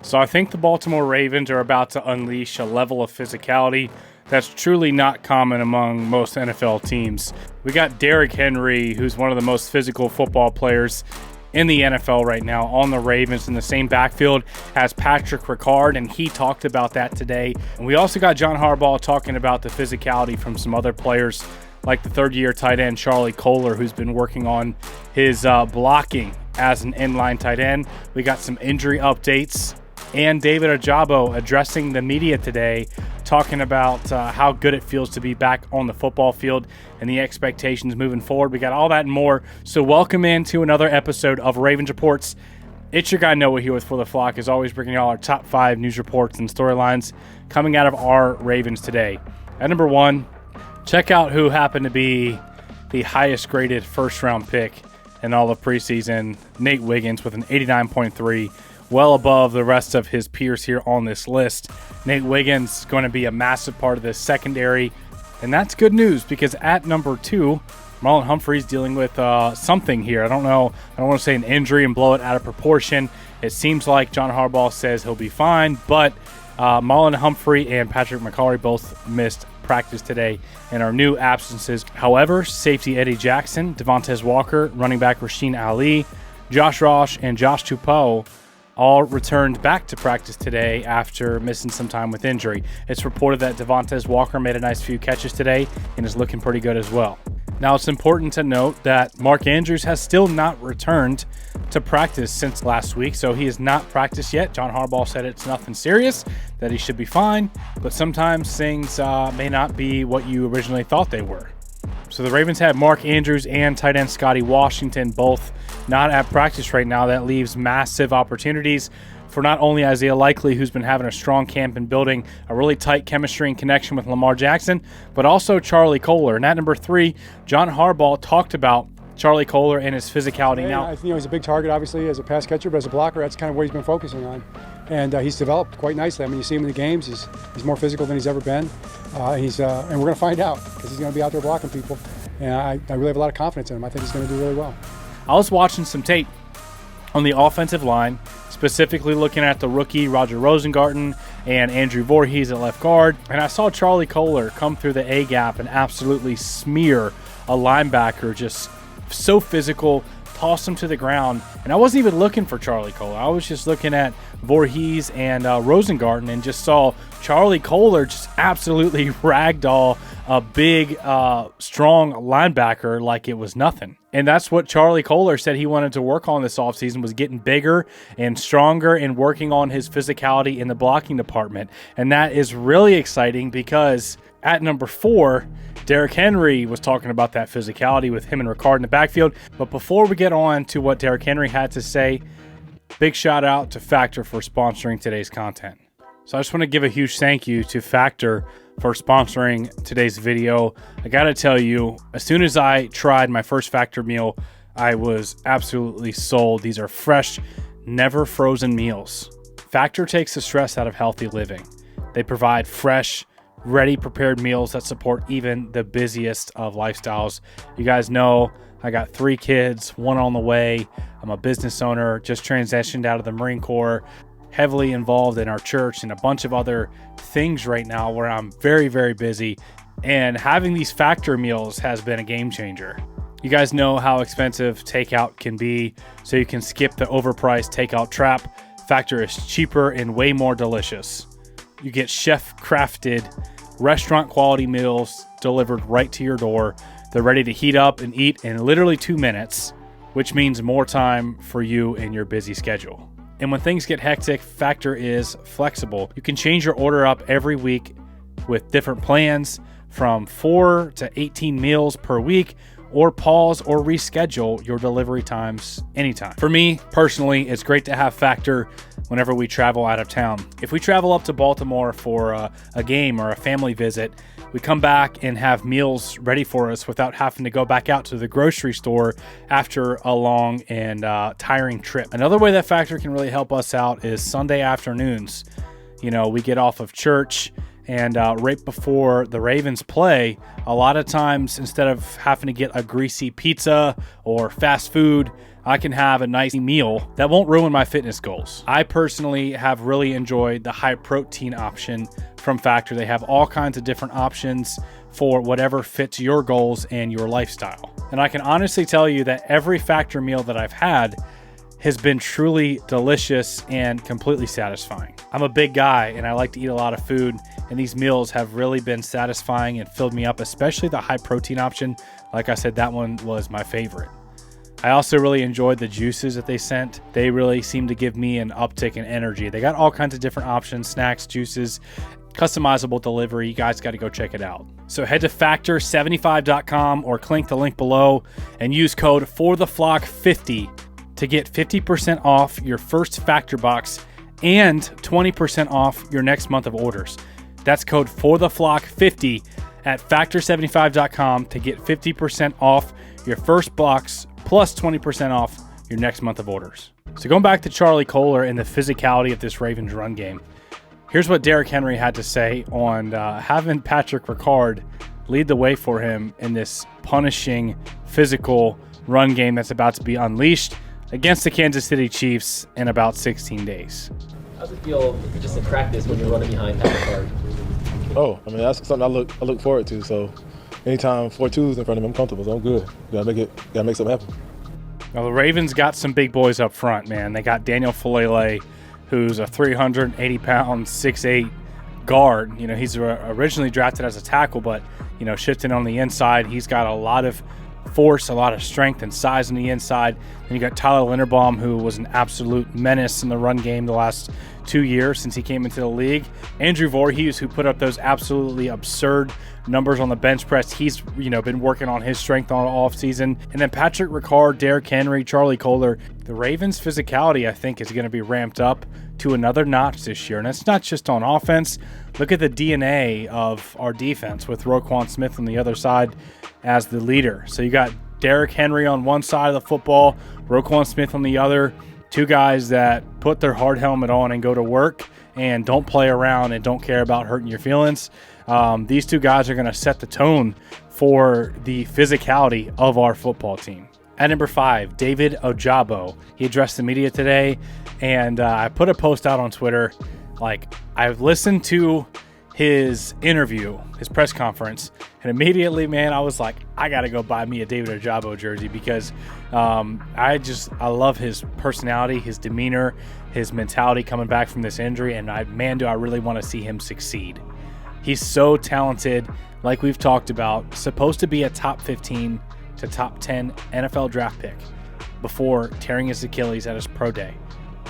So I think the Baltimore Ravens are about to unleash a level of physicality that's truly not common among most NFL teams. We got Derrick Henry, who's one of the most physical football players in the NFL right now, on the Ravens in the same backfield as Patrick Ricard, and he talked about that today. And we also got John Harbaugh talking about the physicality from some other players, like the third-year tight end Charlie Kolar, who's been working on his blocking as an inline tight end. We got some injury updates, and David Ojabo addressing the media today, talking about how good it feels to be back on the football field and the expectations moving forward. We got all that and more. So welcome into another episode of Ravens Reports. It's your guy Noah here with For the Flock, as always, bringing y'all our top 5 news reports and storylines coming out of our Ravens today. At number 1, check out who happened to be the highest graded first-round pick in all of preseason, Nate Wiggins, with an 89.3, well above the rest of his peers here on this list. Nate Wiggins is going to be a massive part of this secondary, and that's good news because at number 2, Marlon Humphrey's dealing with something here. I don't know. I don't want to say an injury and blow it out of proportion. It seems like John Harbaugh says he'll be fine, but Marlon Humphrey and Patrick McCarry both missed practice today and are new absences. However, safety Eddie Jackson, Devontae Walker, running back Rasheen Ali, Josh Rosh, and Josh Tupou all returned back to practice today after missing some time with injury. It's reported that Devontae Walker made a nice few catches today and is looking pretty good as well. Now, it's important to note that Mark Andrews has still not returned to practice since last week, so he has not practiced yet. John Harbaugh said it's nothing serious, that he should be fine, but sometimes things may not be what you originally thought they were. So the Ravens have Mark Andrews and tight end Scotty Washington both not at practice right now. That leaves massive opportunities for not only Isaiah Likely, who's been having a strong camp and building a really tight chemistry and connection with Lamar Jackson, but also Charlie Kolar. And at number 3, John Harbaugh talked about Charlie Kolar and his physicality. Yeah, now, he's a big target, obviously, as a pass catcher, but as a blocker, that's kind of what he's been focusing on. And he's developed quite nicely. I mean, you see him in the games. He's more physical than he's ever been. And we're going to find out because he's going to be out there blocking people. And I really have a lot of confidence in him. I think he's going to do really well. I was watching some tape on the offensive line, specifically looking at the rookie Roger Rosengarten and Andrew Voorhees at left guard, and I saw Charlie Kolar come through the A-gap and absolutely smear a linebacker, just so physical, toss him to the ground. And I wasn't even looking for Charlie Kolar. I was just looking at Voorhees and Rosengarten and just saw Charlie Kolar just absolutely ragdoll a big, strong linebacker like it was nothing. And that's what Charlie Kolar said he wanted to work on this offseason, was getting bigger and stronger and working on his physicality in the blocking department. And that is really exciting because at number 4, Derrick Henry was talking about that physicality with him and Ricard in the backfield. But before we get on to what Derrick Henry had to say, big shout out to Factor for sponsoring today's content. So I just want to give a huge thank you to Factor for sponsoring today's video. I gotta tell you, as soon as I tried my first Factor meal, I was absolutely sold. These are fresh, never frozen meals. Factor takes the stress out of healthy living. They provide fresh, ready prepared meals that support even the busiest of lifestyles. You guys know I got 3 kids, 1 on the way. I'm a business owner, just transitioned out of the Marine Corps, heavily involved in our church and a bunch of other things right now where I'm very, very busy. And having these Factor meals has been a game changer. You guys know how expensive takeout can be, so you can skip the overpriced takeout trap. Factor is cheaper and way more delicious. You get chef-crafted, restaurant-quality meals delivered right to your door. They're ready to heat up and eat in literally 2 minutes, which means more time for you in your busy schedule. And when things get hectic, Factor is flexible. You can change your order up every week with different plans from 4 to 18 meals per week, or pause or reschedule your delivery times anytime. For me, personally, it's great to have Factor whenever we travel out of town. If we travel up to Baltimore for a game or a family visit, we come back and have meals ready for us without having to go back out to the grocery store after a long and tiring trip. Another way that Factor can really help us out is Sunday afternoons. You know, we get off of church and right before the Ravens play, a lot of times instead of having to get a greasy pizza or fast food, I can have a nice meal that won't ruin my fitness goals. I personally have really enjoyed the high protein option from Factor. They have all kinds of different options for whatever fits your goals and your lifestyle. And I can honestly tell you that every Factor meal that I've had has been truly delicious and completely satisfying. I'm a big guy and I like to eat a lot of food, and these meals have really been satisfying and filled me up, especially the high protein option. Like I said, that one was my favorite. I also really enjoyed the juices that they sent. They really seem to give me an uptick in energy. They got all kinds of different options, snacks, juices, customizable delivery. You guys got to go check it out. So head to factor75.com or click the link below and use code FORTHEFLOCK50 to get 50% off your first Factor box and 20% off your next month of orders. That's code FORTHEFLOCK50 at factor75.com to get 50% off your first box plus 20% off your next month of orders. So going back to Charlie Kolar and the physicality of this Ravens run game, here's what Derrick Henry had to say on having Patrick Ricard lead the way for him in this punishing physical run game that's about to be unleashed against the Kansas City Chiefs in about 16 days. How's it feel just in practice when you're running behind Patrick Ricard? Oh, I mean, that's something I look forward to. So anytime 4-2's in front of him, I'm comfortable. So I'm good. Gotta make something happen. Well, the Ravens got some big boys up front, man. They got Daniel Falele, who's a 380-pound, 6'8" guard. You know, he's originally drafted as a tackle, but, you know, shifting on the inside, he's got a lot of force, a lot of strength and size on the inside. Then you got Tyler Linderbaum, who was an absolute menace in the run game the last 2 years since he came into the league. Andrew Voorhees, who put up those absolutely absurd numbers on the bench press. He's, you know, been working on his strength all off season. And then Patrick Ricard, Derrick Henry, Charlie Kolar. The Ravens' physicality, I think, is going to be ramped up to another notch this year. And it's not just on offense. Look at the DNA of our defense with Roquan Smith on the other side as the leader. So you got Derrick Henry on one side of the football, Roquan Smith on the other. Two guys that put their hard helmet on and go to work and don't play around and don't care about hurting your feelings. These two guys are going to set the tone for the physicality of our football team. At number 5, David Ojabo. He addressed the media today, and I put a post out on Twitter. Like, I've listened to his interview, his press conference, and immediately, man, I was like, I got to go buy me a David Ojabo jersey because I love his personality, his demeanor, his mentality coming back from this injury, and man, do I really want to see him succeed. He's so talented, like we've talked about, supposed to be a top 15 to top 10 NFL draft pick before tearing his Achilles at his pro day.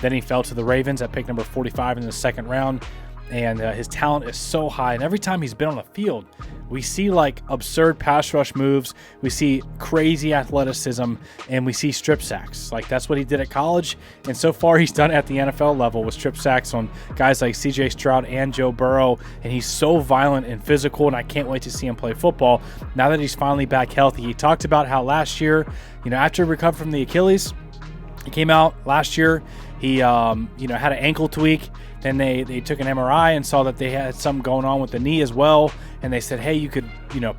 Then he fell to the Ravens at pick number 45 in the second round, and his talent is so high. And every time he's been on the field, we see like absurd pass rush moves, we see crazy athleticism, and we see strip sacks. Like, that's what he did at college, and so far he's done it at the NFL level with strip sacks on guys like CJ Stroud and Joe Burrow. And he's so violent and physical, and I can't wait to see him play football now that he's finally back healthy. He talked about how last year, you know, after he recovered from the Achilles, he came out last year, he had an ankle tweak. Then they took an MRI and saw that they had something going on with the knee as well. And they said, hey, you could,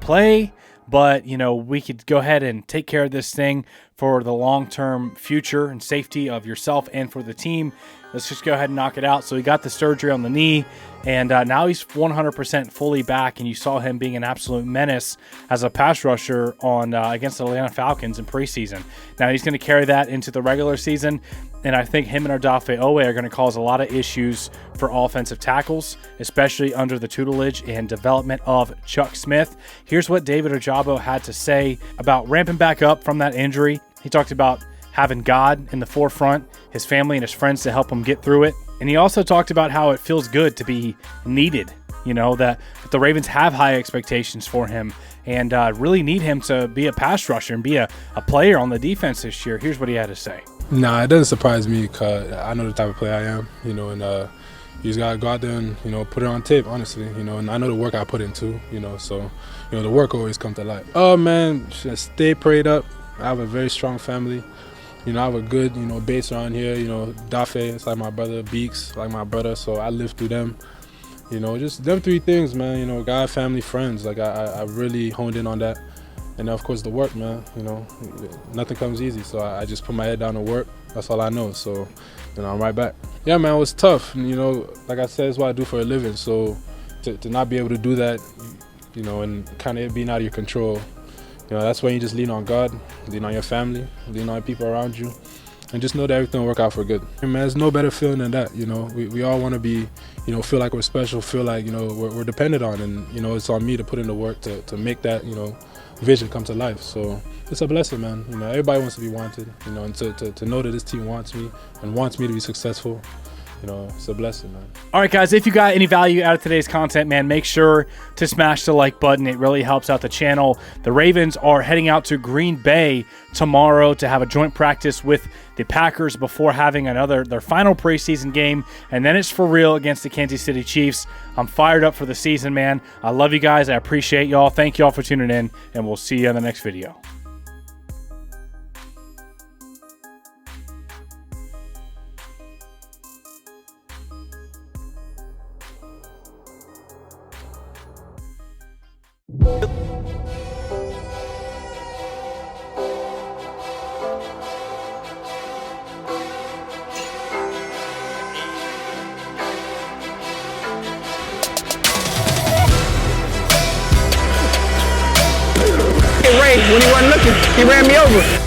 play, but, we could go ahead and take care of this thing for the long-term future and safety of yourself and for the team. Let's just go ahead and knock it out. So he got the surgery on the knee, and now he's 100% fully back, and you saw him being an absolute menace as a pass rusher on against the Atlanta Falcons in preseason. Now he's going to carry that into the regular season, and I think him and Odafe Owe are going to cause a lot of issues for offensive tackles, especially under the tutelage and development of Chuck Smith. Here's what David Ojabo had to say about ramping back up from that injury. He talked about having God in the forefront, his family and his friends to help him get through it. And he also talked about how it feels good to be needed, that the Ravens have high expectations for him and really need him to be a pass rusher and be a player on the defense this year. Here's what he had to say. Nah, it doesn't surprise me because I know the type of player I am, and you just got to go out there and, put it on tape, honestly, and I know the work I put in too, so, the work always comes to light. Oh, man, just stay prayed up. I have a very strong family. I have a good, base around here. Dafe, it's like my brother. Beaks, like my brother. So I live through them. Just them three things, man. God, family, friends. Like I really honed in on that. And of course the work, man. You know, nothing comes easy. So I just put my head down and work. That's all I know. So, you know, I'm right back. Yeah, man, it was tough. And, you know, like I said, it's what I do for a living. So to not be able to do that, you know, and kind of being out of your control, you know, that's when you just lean on God, lean on your family, lean on people around you, and just know that everything will work out for good. And man, there's no better feeling than that. You know, we all want to be, you know, feel like we're special, feel like, you know, we're dependent on, and, you know, it's on me to put in the work to make that, you know, vision come to life. So it's a blessing, man. You know, everybody wants to be wanted, you know, and to know that this team wants me and wants me to be successful, you know, it's a blessing, man. All right, guys, if you got any value out of today's content, man, make sure to smash the like button. It really helps out the channel. The Ravens are heading out to Green Bay tomorrow to have a joint practice with the Packers before having their final preseason game, and then it's for real against the Kansas City Chiefs. I'm fired up for the season, man. I love you guys. I appreciate y'all. Thank y'all for tuning in, and we'll see you in the next video. Ray, when he wasn't looking, he ran me over.